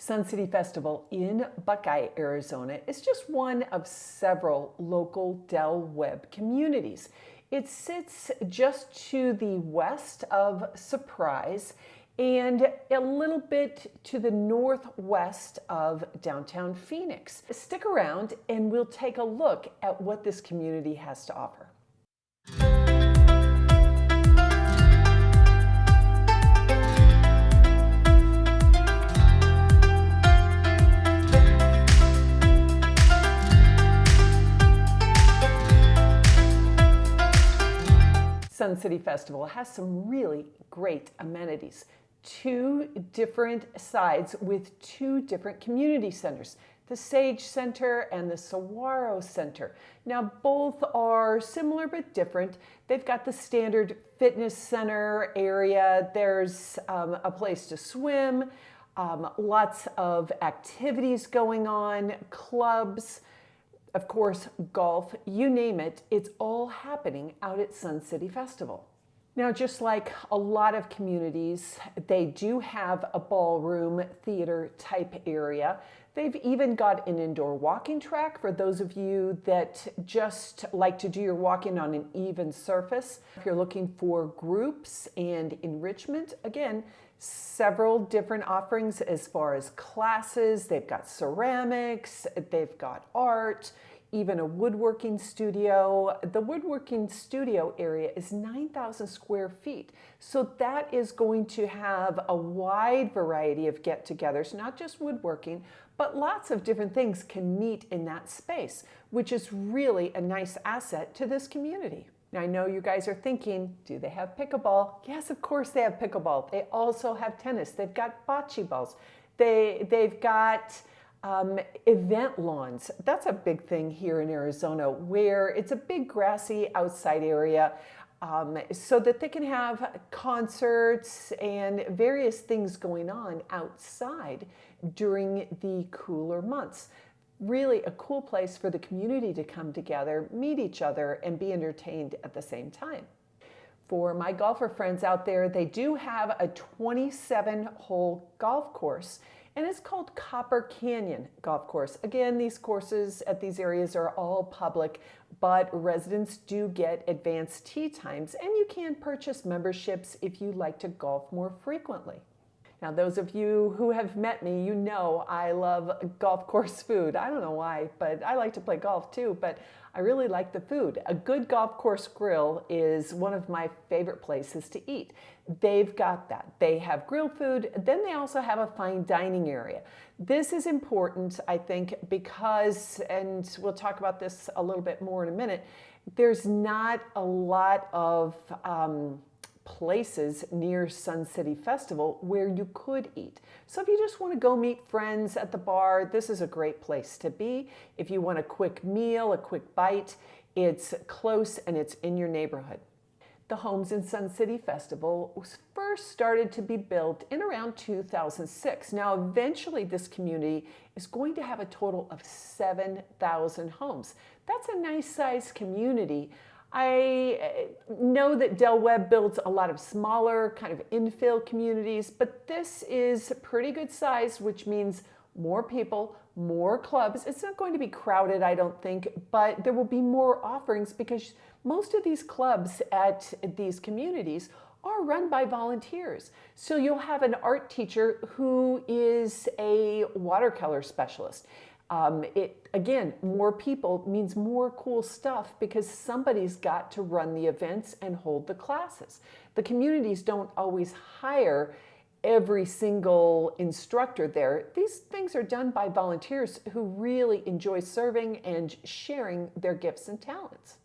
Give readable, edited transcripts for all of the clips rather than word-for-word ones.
Sun City Festival in Buckeye, Arizona is just one of several local Del Webb communities. It sits just to the west of Surprise and a little bit to the northwest of downtown Phoenix. Stick around and we'll take a look at what this community has to offer. Sun City Festival has some really great amenities. Two different sides with two different community centers, the Sage Center and the Saguaro Center. Now both are similar but different. They've got the standard fitness center area. There's a place to swim, lots of activities going on, clubs, of course, golf, you name it, it's all happening out at Sun City Festival. Now, just like a lot of communities, they do have a ballroom theater type area. They've even got an indoor walking track for those of you that just like to do your walking on an even surface. If you're looking for groups and enrichment, again, several different offerings as far as classes. They've got ceramics, they've got art, even a woodworking studio. The woodworking studio area is 9,000 square feet. So that is going to have a wide variety of get-togethers, not just woodworking, but lots of different things can meet in that space, which is really a nice asset to this community. Now, I know you guys are thinking, do they have pickleball? Yes, of course they have pickleball. They also have tennis. They've got bocce balls. They've got event lawns. That's a big thing here in Arizona, where it's a big grassy outside area so that they can have concerts and various things going on outside during the cooler months. Really a cool place for the community to come together, meet each other, and be entertained at the same time. For my golfer friends out there, they do have a 27-hole golf course, and it's called Copper Canyon Golf Course. Again, these courses at these areas are all public, but residents do get advanced tee times, and you can purchase memberships if you like to golf more frequently. Now, those of you who have met me, you know I love golf course food. I don't know why, but I like to play golf too, but I really like the food. A good golf course grill is one of my favorite places to eat. They've got that. They have grilled food, then they also have a fine dining area. This is important, I think, because, and we'll talk about this a little bit more in a minute, there's not a lot of places near Sun City Festival where you could eat. So if you just want to go meet friends at the bar, this is a great place to be. If you want a quick meal, a quick bite, it's close and it's in your neighborhood. The homes in Sun City Festival was first started to be built in around 2006. Now, eventually this community is going to have a total of 7,000 homes. That's a nice sized community. I know that Del Webb builds a lot of smaller kind of infill communities, but this is pretty good size, which means more people, more clubs. It's not going to be crowded, I don't think, but there will be more offerings because most of these clubs at these communities are run by volunteers. So you'll have an art teacher who is a watercolor specialist. Again, more people means more cool stuff because somebody's got to run the events and hold the classes. The communities don't always hire every single instructor there. These things are done by volunteers who really enjoy serving and sharing their gifts and talents.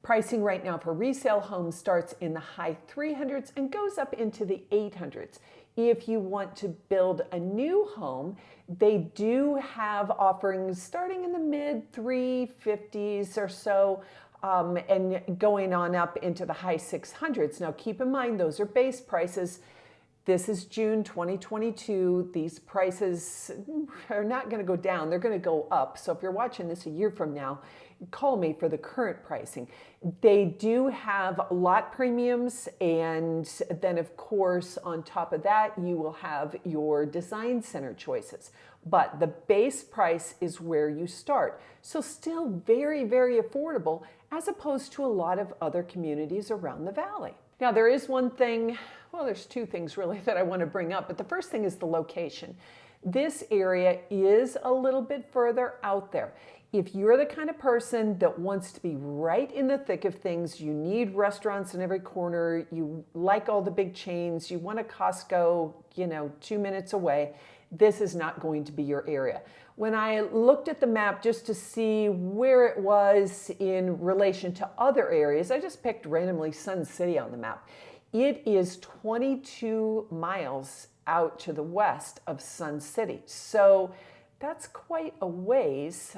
Pricing right now for resale homes starts in the high 300s and goes up into the 800s. If you want to build a new home, they do have offerings starting in the mid 350s or so and going on up into the high 600s. Now keep in mind those are base prices. This is June 2022. These prices are not going to go down. They're going to go up. So if you're watching this a year from now, call me for the current pricing. They do have lot premiums, and then of course on top of that you will have your design center choices. But the base price is where you start. So still very, very affordable as opposed to a lot of other communities around the valley. Now there is one thing, well, there's two things really that I want to bring up, but the first thing is the location. This area is a little bit further out there. If you're the kind of person that wants to be right in the thick of things, you need restaurants in every corner, you like all the big chains, you want a Costco, 2 minutes away, this is not going to be your area. When I looked at the map just to see where it was in relation to other areas, I just picked randomly Sun City on the map. It is 22 miles out to the west of Sun City. So that's quite a ways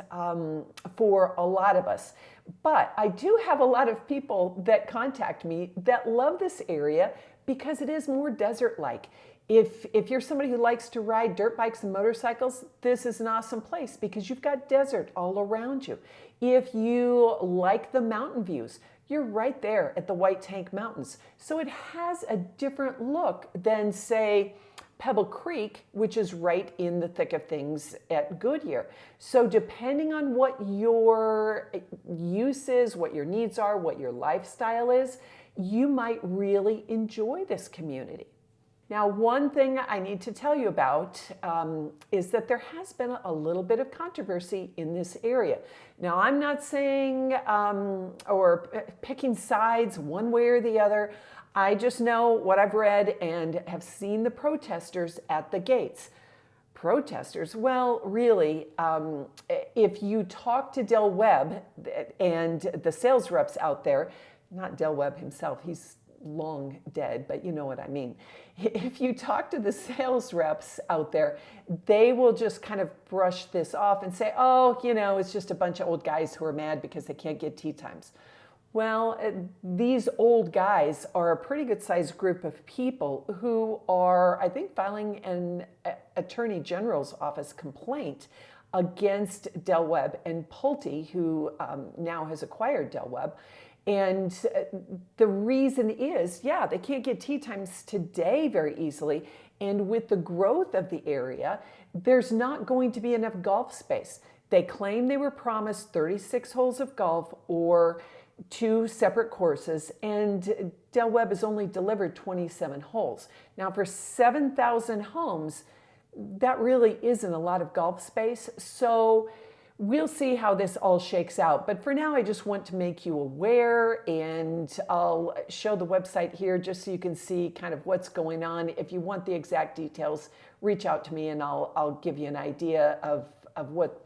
for a lot of us. But I do have a lot of people that contact me that love this area because it is more desert-like. If you're somebody who likes to ride dirt bikes and motorcycles, this is an awesome place because you've got desert all around you. If you like the mountain views, you're right there at the White Tank Mountains. So it has a different look than, say, Pebble Creek, which is right in the thick of things at Goodyear. So depending on what your use is, what your needs are, what your lifestyle is, you might really enjoy this community. Now, one thing I need to tell you about is that there has been a little bit of controversy in this area. Now, I'm not saying or picking sides one way or the other. I just know what I've read and have seen the protesters at the gates. Protesters, well, really, if you talk to Del Webb and the sales reps out there, not Del Webb himself, he's long dead, but you know what I mean. If you talk to the sales reps out there, they will just kind of brush this off and say, oh, it's just a bunch of old guys who are mad because they can't get tea times. Well, these old guys are a pretty good sized group of people who are, I think, filing an Attorney General's office complaint against Del Webb and Pulte, who now has acquired Del Webb. And the reason is, yeah, they can't get tea times today very easily. And with the growth of the area, there's not going to be enough golf space. They claim they were promised 36 holes of golf or 2 separate courses, and Del Webb has only delivered 27 holes. Now, for 7,000 homes, that really isn't a lot of golf space. So we'll see how this all shakes out. But for now, I just want to make you aware, and I'll show the website here just so you can see kind of what's going on. If you want the exact details, reach out to me and I'll give you an idea of what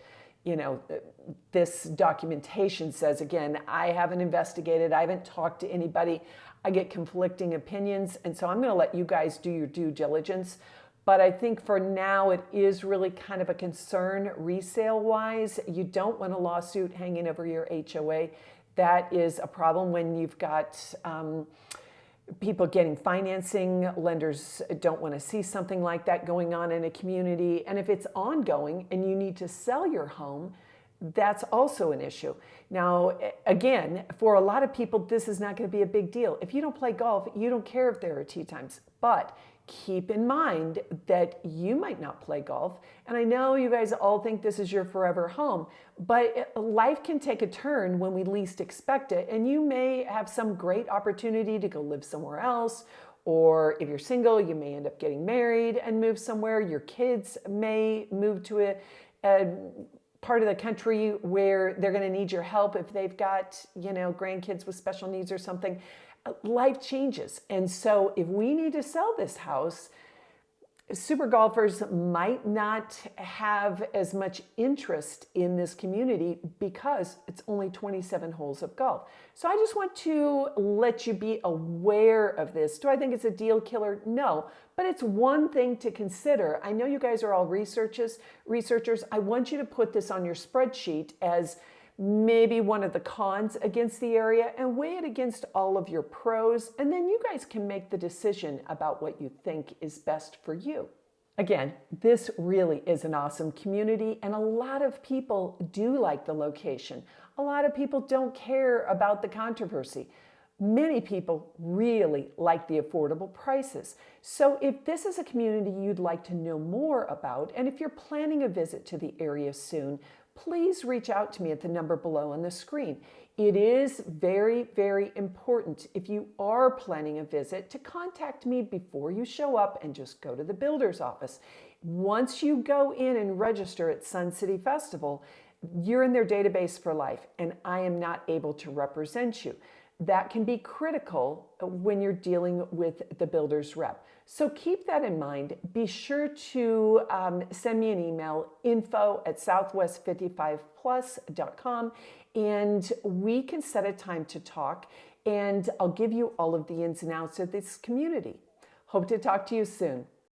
this documentation says. Again, I haven't investigated. I haven't talked to anybody. I get conflicting opinions. And so I'm going to let you guys do your due diligence. But I think for now, it is really kind of a concern resale-wise. You don't want a lawsuit hanging over your HOA. That is a problem when you've got people getting financing. Lenders don't want to see something like that going on in a community. And if it's ongoing and you need to sell your home, that's also an issue. Now, again, for a lot of people, this is not going to be a big deal. If you don't play golf, you don't care if there are tea times. But keep in mind that you might not play golf. And I know you guys all think this is your forever home, but life can take a turn when we least expect it. And you may have some great opportunity to go live somewhere else. Or if you're single, you may end up getting married and move somewhere. Your kids may move to a part of the country where they're going to need your help if they've got, grandkids with special needs or something. Life changes. And so if we need to sell this house, super golfers might not have as much interest in this community because it's only 27 holes of golf. So I just want to let you be aware of this. Do I think it's a deal killer? No, but it's one thing to consider. I know you guys are all researchers. I want you to put this on your spreadsheet as maybe one of the cons against the area, and weigh it against all of your pros, and then you guys can make the decision about what you think is best for you. Again, this really is an awesome community, and a lot of people do like the location. A lot of people don't care about the controversy. Many people really like the affordable prices. So if this is a community you'd like to know more about, and if you're planning a visit to the area soon, please reach out to me at the number below on the screen. It is very, very important, if you are planning a visit, to contact me before you show up and just go to the builder's office. Once you go in and register at Sun City Festival, you're in their database for life, and I am not able to represent you. That can be critical when you're dealing with the builder's rep. So keep that in mind. Be sure to send me an email, info@southwest55plus.com, and we can set a time to talk, and I'll give you all of the ins and outs of this community. Hope to talk to you soon.